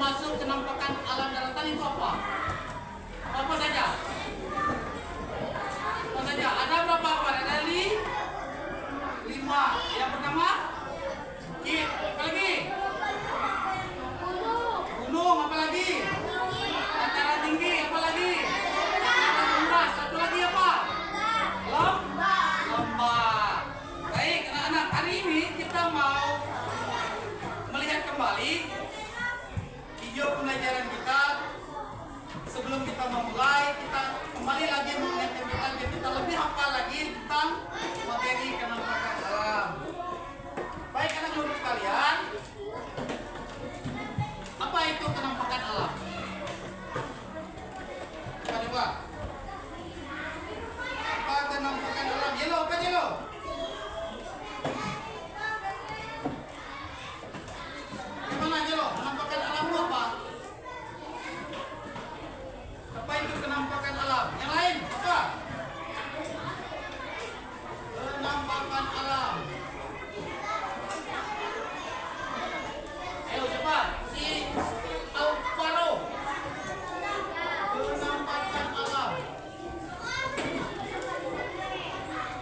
termasuk kenampakan alam daratan itu apa? Apa saja? Apa saja? Ada berapa? Ada 5. Yang pertama, apa lagi? Gunung, apa lagi? Dataran tinggi, apa lagi? Dataran rendah, satu lagi apa? Lembah. Baik, anak-anak, hari ini kita mau melihat kembali video pembelajaran kita. Sebelum kita memulai, kita kembali lagi mengingatkan kita agar kita lebih hafal lagi tentang materi kenampakan alam. Baik, anak guru sekalian, apa itu kenampakan alam? Coba. Apa kenampakan alam? Yellow, apa yellow? Gimana yellow? Kenampakan alam itu apa? Apa itu kenampakan alam? Yang lain, apa? Kenampakan alam. Ayo cepat, si Alvaro. Kenampakan alam.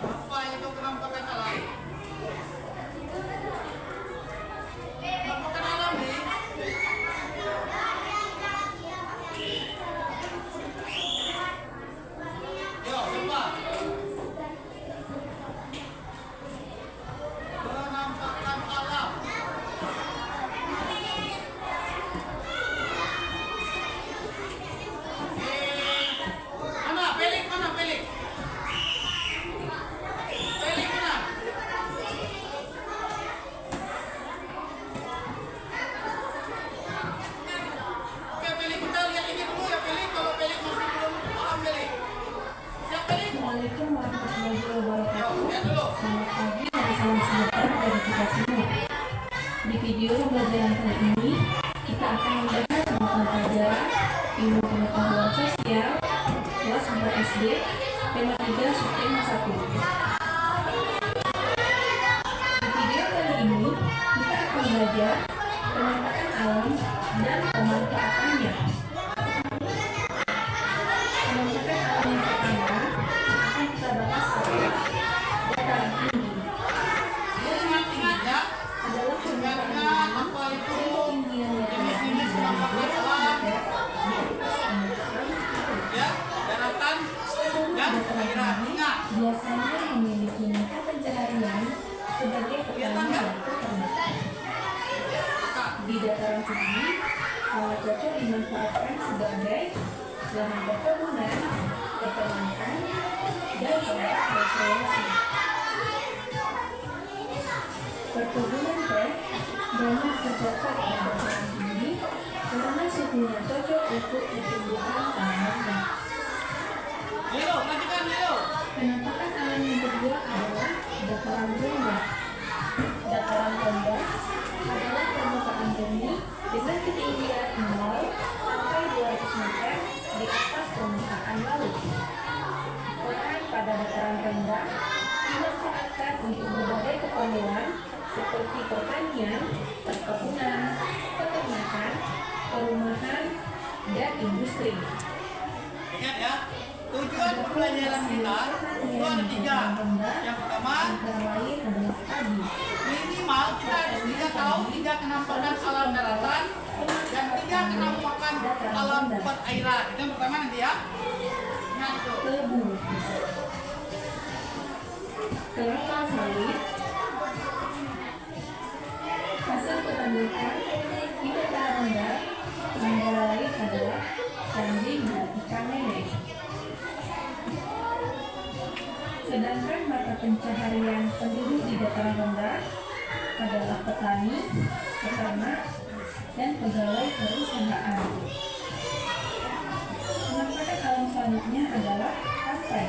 Apa itu kenampakan alam? Kenampakan alam nih. Yo, coba. Kenampakan alam. Mana pelik? Mana pelik? Pelik mana? Oke, pelik, kita lihat ini dulu ya pelik. Kalau pelik masih belum paham pelik. Siap pelik? Assalamualaikum warahmatullahi wabarakatuh. Yo, lihat dulu. Selamat pagi dan salam sejahtera dari kita semua. Di video pembelajaran kali ini, kita akan membahas tentang pelajaran ilmu pengetahuan sosial kelas 4 SD, tema 3, subtema 1. Di video kali ini, kita akan belajar penampakan alam dan pemanfaatannya. Penampakan alam yang pertama akan kita bahas adalah dataran tinggi. Ingat ya. Adalah Ingat apa itu jenis-jenis kenampakan alam? Ya, daratan dan perairan. Ingat. Biasanya memiliki mata pencaharian sebagai petani dan peternak. Di dataran tinggi, sawah cocok dimanfaatkan sebagai lahan perkebunan, peternakan, dan tempat rekreasi. Perkebunan teh banyak terdapat di dataran tinggi karena suhunya cocok untuk pertumbuhan tanaman. Lilo, lanjutkan Lilo. Penampakan alam yang kedua adalah dataran rendah. Dataran rendah adalah permukaan bumi dengan ketinggian 0 sampai 200 meter di atas permukaan laut. Lahan pada dataran rendah dimanfaatkan untuk berbagai keperluan seperti pertanian, perkebunan, peternakan, perumahan, dan industri. Ingat ya, tujuan pembelajaran kita itu ada 3. Yang pertama, Antara lain adalah tadi. minimal kita harus 3 tahu 3 kenampakan alam daratan dan 3 kenampakan alam perairan. Itu yang pertama nanti ya. Ingat itu. Tebu, kelapa sawit, hasil peternakan di dataran rendah, antara lain adalah candi dan ikan lele. Sedangkan mata pencaharian penduduk di dataran rendah adalah petani, peternak, dan pegawai perusahaan. Penampakan alam selanjutnya adalah pantai.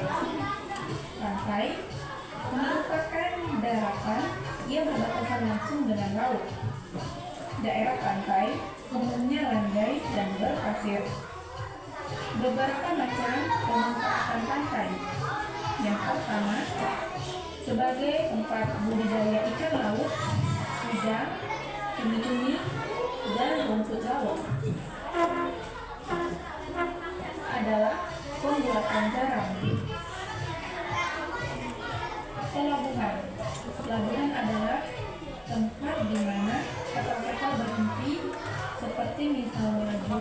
Pantai merupakan daratan yang berbatasan langsung dengan laut. Daerah pantai umumnya landai dan berpasir. Beberapa macam pemanfaatan pantai. Yang pertama, sebagai tempat budidaya ikan laut, udang, cumi-cumi, dan rumput laut.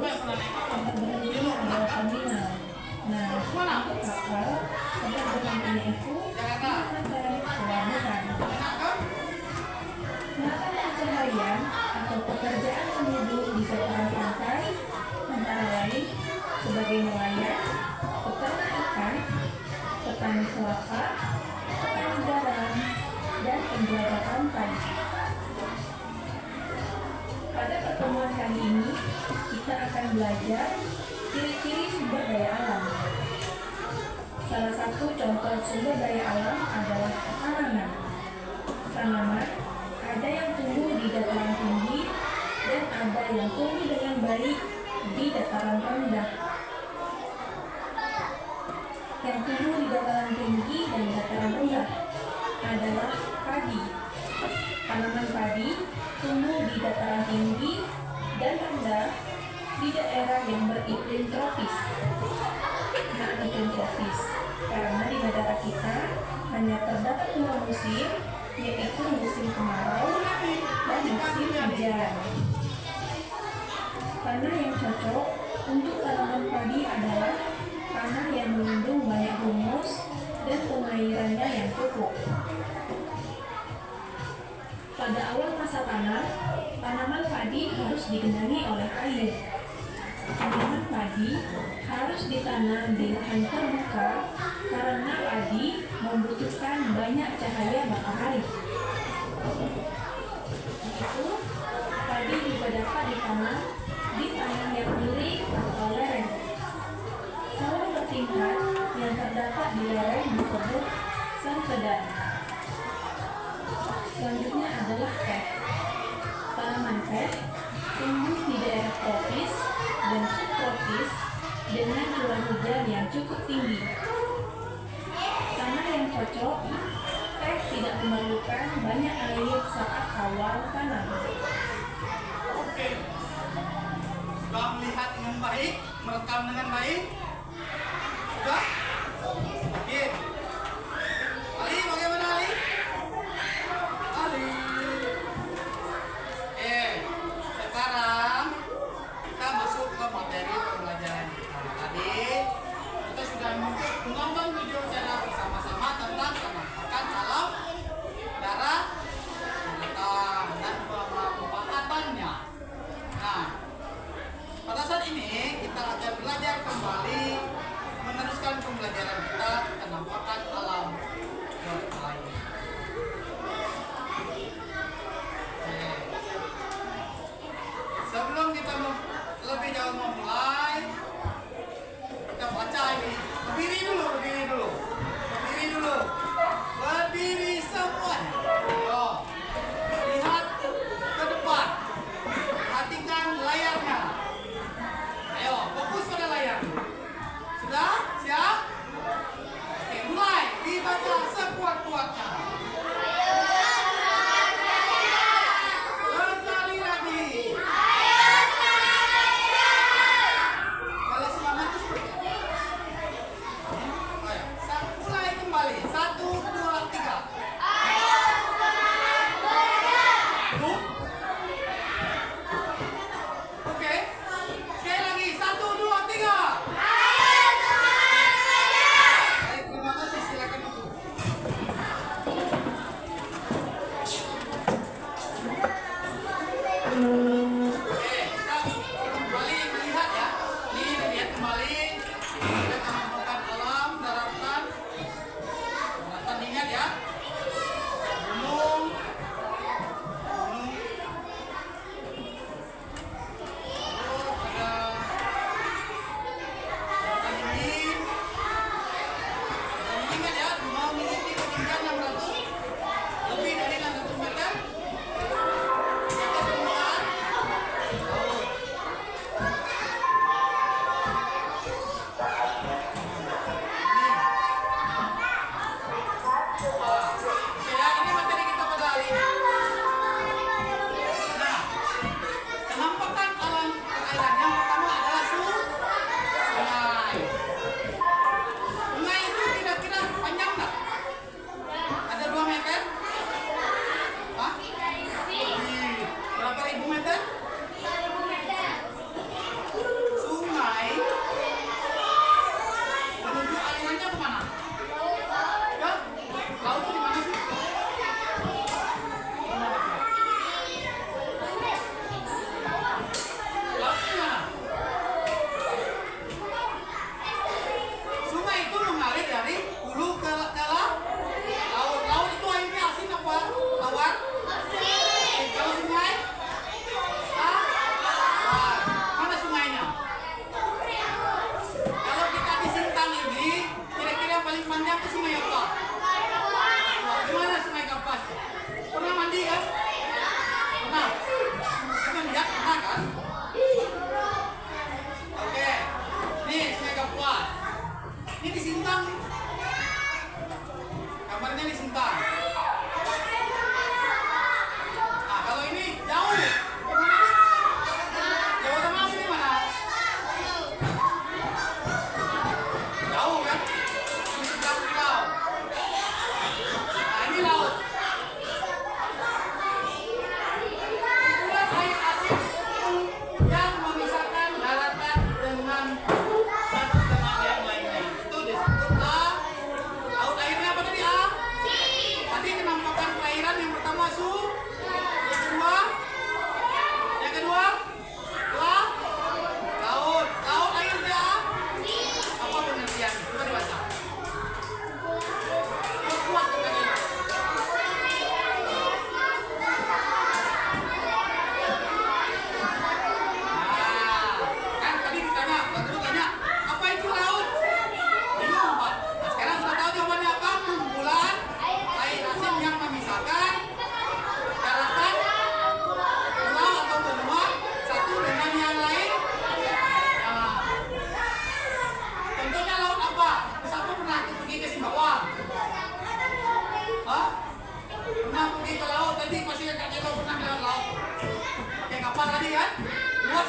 berhenti adalah terminal. Nah, untuk kapal, penerbangan ini itu digunakan pelabuhan. Melakukan pencahayaan atau pekerjaan penduduk di sekitar pantai, antara lain sebagai nelayan, peternak ikan, petani kelapa, petani garam, dan penjaga pantai. Pada pertemuan kali ini, kita akan belajar ciri-ciri sumber daya alam. Salah satu contoh sumber daya alam adalah tanaman. Tanaman ada yang tumbuh di dataran tinggi dan ada yang tumbuh dengan baik di dataran rendah. Yang tumbuh di dataran tinggi dan dataran rendah adalah padi. Tanaman padi tumbuh di dataran tinggi dan rendah di daerah yang beriklim tropis. Iklim tropis karena di negara kita hanya terdapat 2 musim, yaitu musim kemarau dan musim hujan. Tanah yang cocok untuk tanaman padi adalah tanah yang mengandung banyak humus dan pengairannya yang cukup. Pada awal masa tanam, tanaman padi harus digenangi oleh air. Tanaman padi harus ditanam di lahan terbuka karena padi membutuhkan banyak cahaya matahari. Begitu, padi juga dapat ditanam di tanah yang miring atau lereng. Sawah bertingkat yang terdapat di lereng disebut sangkedan. Selanjutnya adalah teh. Tanaman teh tumbuh di daerah tropis dan subtropis dengan curah hujan yang cukup tinggi. Tanah yang cocok, teh tidak memerlukan banyak air saat awal tanam. Oke. Sudah melihat dengan baik, merekam dengan baik? Sudah? Oke. Ali, bagaimana Ali? Ali. Sekarang kita masuk ke materi pembelajaran kita. Tadi kita sudah menonton video channel bersama-sama tentang penampakan alam, darat, binatang, dan pemanfaatannya. Nah, pada saat ini kita akan belajar kembali meneruskan pembelajaran kita penampakan alam berair. Sebelum kita lebih jauh memulai, kita baca ini. Berdiri dulu. Berdiri semuanya. Yo. Lihat ke depan. Perhatikan layarnya. Ayo, fokus pada layar. Sudah? Siap? Oke, mulai. Dibaca sekuat-kuatnya. Sekali lagi. Kalau semangat itu seperti apa? Ayo, mulai kembali. 1, 2, 3. Oke. Sekali lagi. 1, 2, 3.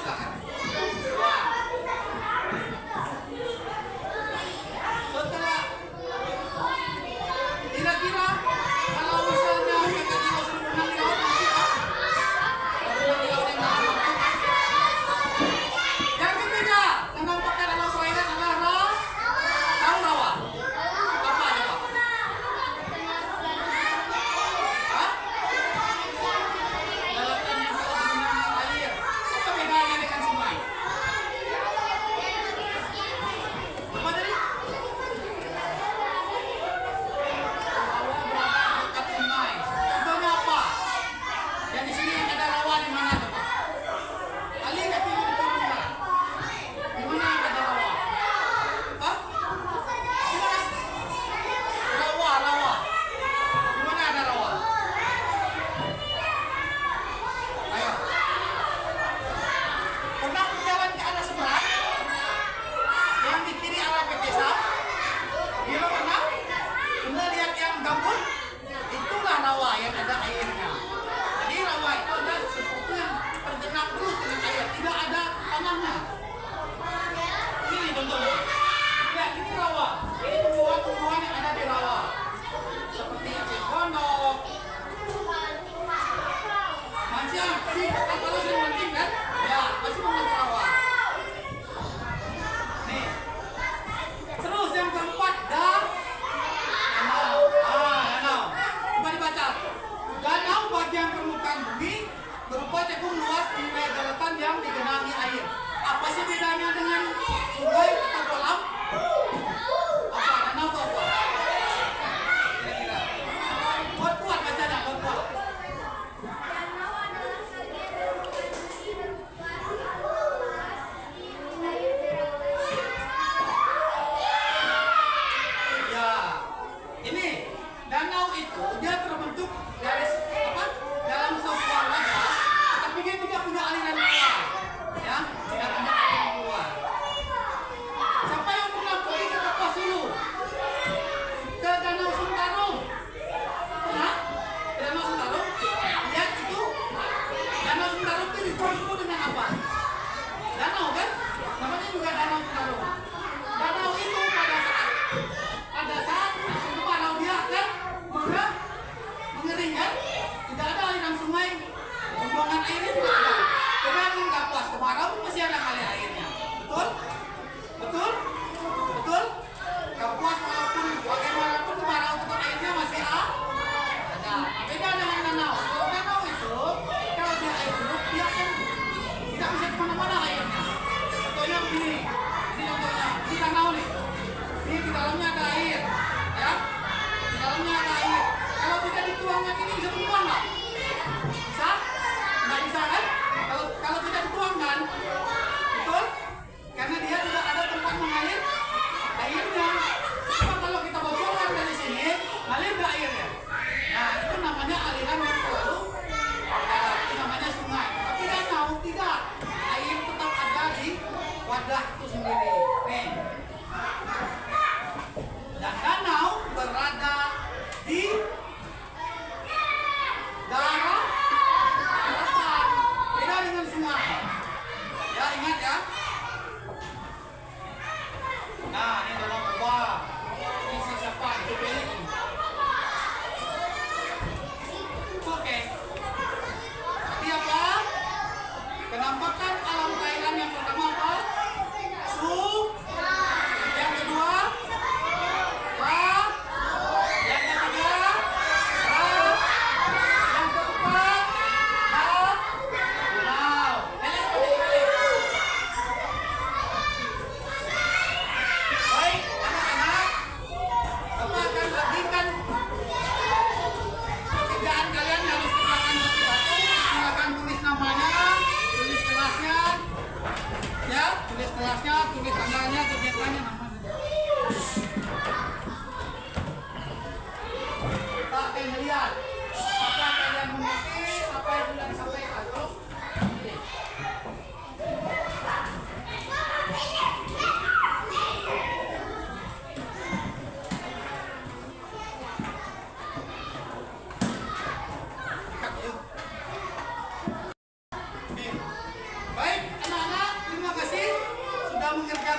silakan. Setelah kira-kira kalau misalnya kakak jiwa sudah pernah di laut, pernah di laut yang dalam. Yang ketiga, menampakkan dalam perairan adalah tahu rawa. Apa aja Pak? Hah? Daratan yang menggunakan air. Apa bedanya dengan sungai? Apa tadi? Rawa berada dekat sungai. Contohnya apa? Yang di sini yang ada rawa di mana tuh Pak? Ali nggak tinggal di turunkan. Di mana yang ada rawa? Hah? Di mana? Rawa. Di mana ada rawa? Ayo. Pernah berjalan ke arah seberang? Yang di kiri arah Pekesa? Iya pernah? Pernah lihat yang gambut? Itulah rawa yang ada airnya. Jadi rawa itu ada sesuatu yang tergenang terus dengan air, tidak ada tanahnya. Ini contohnya. Ya, ini rawa. Ini tumbuhan-tumbuhan yang ada di rawa. Seperti cengkondok. Mancing, sih, kalau sering mancing kan? Ya, pasti memancing rawa. Nih. Terus yang keempat, danau. Danau. Coba dibaca. Danau bagian permukaan bumi berupa cekung luas di wilayah daratan yang digenangi air. Apa sih bedanya dengan sungai atau kolam? Apa? Danau atau apa? Kira-kira. Kuat bacanya, kuat. Ya, ini danau itu dia terbentuk dari apa? Dalam sebuah wadah, tapi dia tidak punya aliran keluar, ya, tidak punya aliran keluar. Siapa yang pernah pergi ke Kapuas dulu? Ke Danau Sentarung? Pernah? Ke Danau Sentarung? Lihat itu, Danau Sentarung itu disebut dengan apa? Danau kan? Namanya juga Danau Sentarung. Danau itu pada saat musim kemarau dia akan mengering kan? Tidak ada aliran sungai, pembuangan airnya tidak ada. Beda dengan Kapuas, kemarau masih ada ngalir airnya. Betul? Kapuas walaupun bagaimanapun kemarau tetap airnya masih ada. Beda dengan danau. Kalau danau itu, kalau dia air surut, dia akan tidak bisa kemana-mana airnya. Contohnya begini, ini contohnya, ini danau nih. Ini di dalamnya ada air, ya. Di dalamnya ada air. Kalau tidak dituangkan ini bisa keluar nggak? Bisa? Nggak bisa kan? Kalau tidak dituangkan, betul? Karena dia tidak ada tempat mengalir airnya. Cuma kalau kita bocorkan dari sini, ngalir nggak airnya? Nah, itu namanya aliran yang selalu itu namanya sungai. Tapi danau tidak. Air tetap ada di wadah itu sendiri. Nih. Dan danau berada di daratan. Beda dengan sungai. Ya, ingat ya. Nah, ini danau Toba. Ini siapa? Itu Beli. Oke. Tadi apa? Penampakan alam perairan yang pertama apa? Yang kedua, yang ketiga, yang keempat, danau. Baik.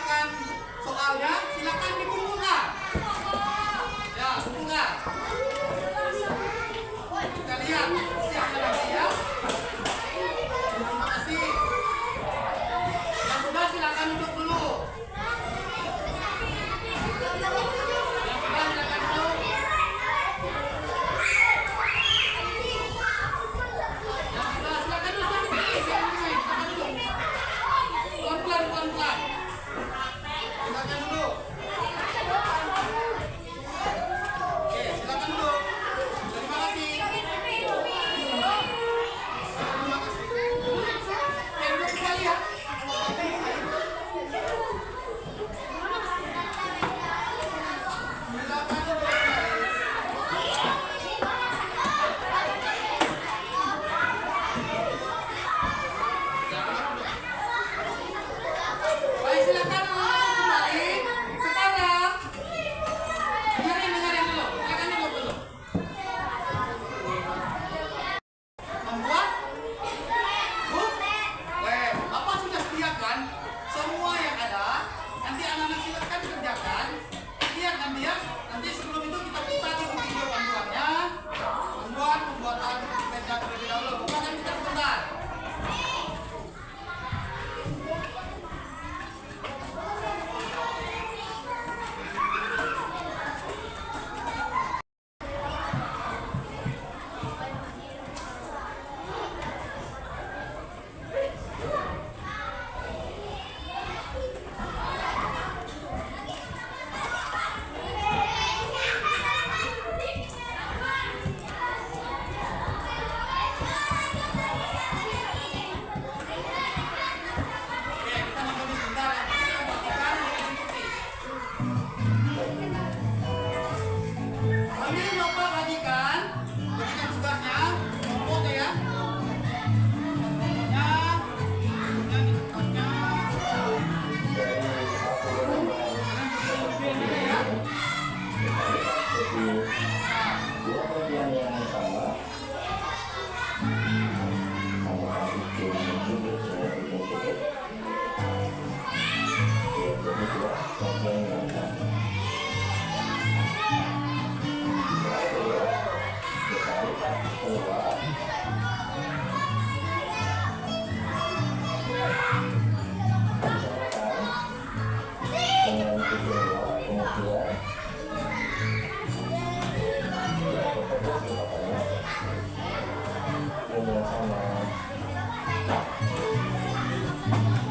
mengerjakan soalnya, silakan dikumpulkan. Ya, kumpulkan. Kita lihat siapnya nanti ya. Terima kasih. Yang sudah silakan duduk dulu. Yang sudah silakan duduk. Pelan-pelan. Silakan duduk. Oke, silakan duduk. Terima kasih. Terima kasih. Duduk kembali ya. Silakan duduk. Baik, silakan kembali. Sekarang dengerin dulu. Silakan duduk dulu. Membuat buku. Bapak sudah sediakan semua yang ada. Nanti anak-anak silakan kerjakan. Lihat nanti sebelum itu kita putar dulu video panduannya. Panduan pembuatan peta terlebih dahulu. Bukan kita sebentar.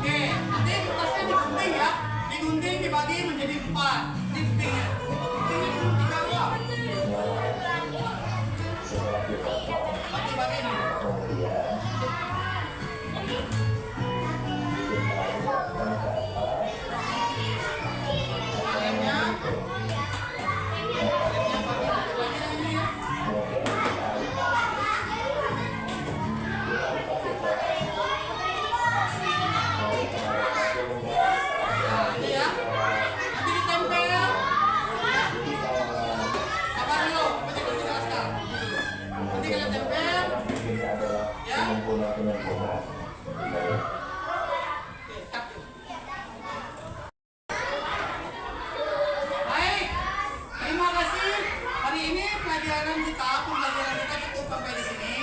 Oke, nanti kertasnya digunting ya. Digunting dibagi menjadi 4. Guntingnya. Guntingnya cuma 3 doang. Bagi-bagi ini. Lemnya bagi-bagi ini ya. Nanti ya, nanti ditempel. Sabar dulu, nanti kita jelaskan. Nanti kita tempel. Ya. Baik, terima kasih. Hari ini pembelajaran kita cukup sampai di sini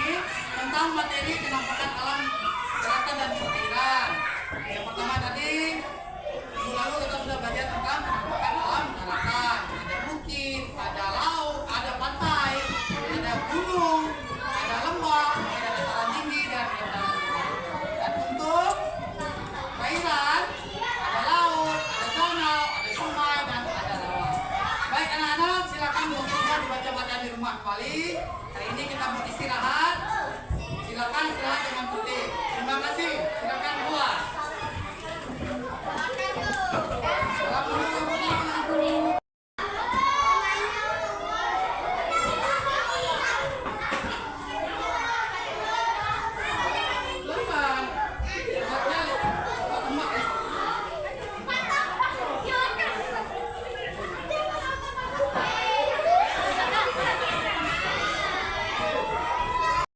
tentang materi penampakan alam daratan dan perairan. Yang pertama tadi minggu lalu kita sudah belajar tentang penampakan alam daratan. Ada bukit, ada laut, ada pantai, ada gunung, ada lembah, ada dataran tinggi dan dataran rendah. Dan untuk perairan ada laut, ada danau, ada sungai dan ada rawa. Baik anak-anak, silakan bukunya dibaca-baca di rumah kembali. Hari ini kita beristirahat.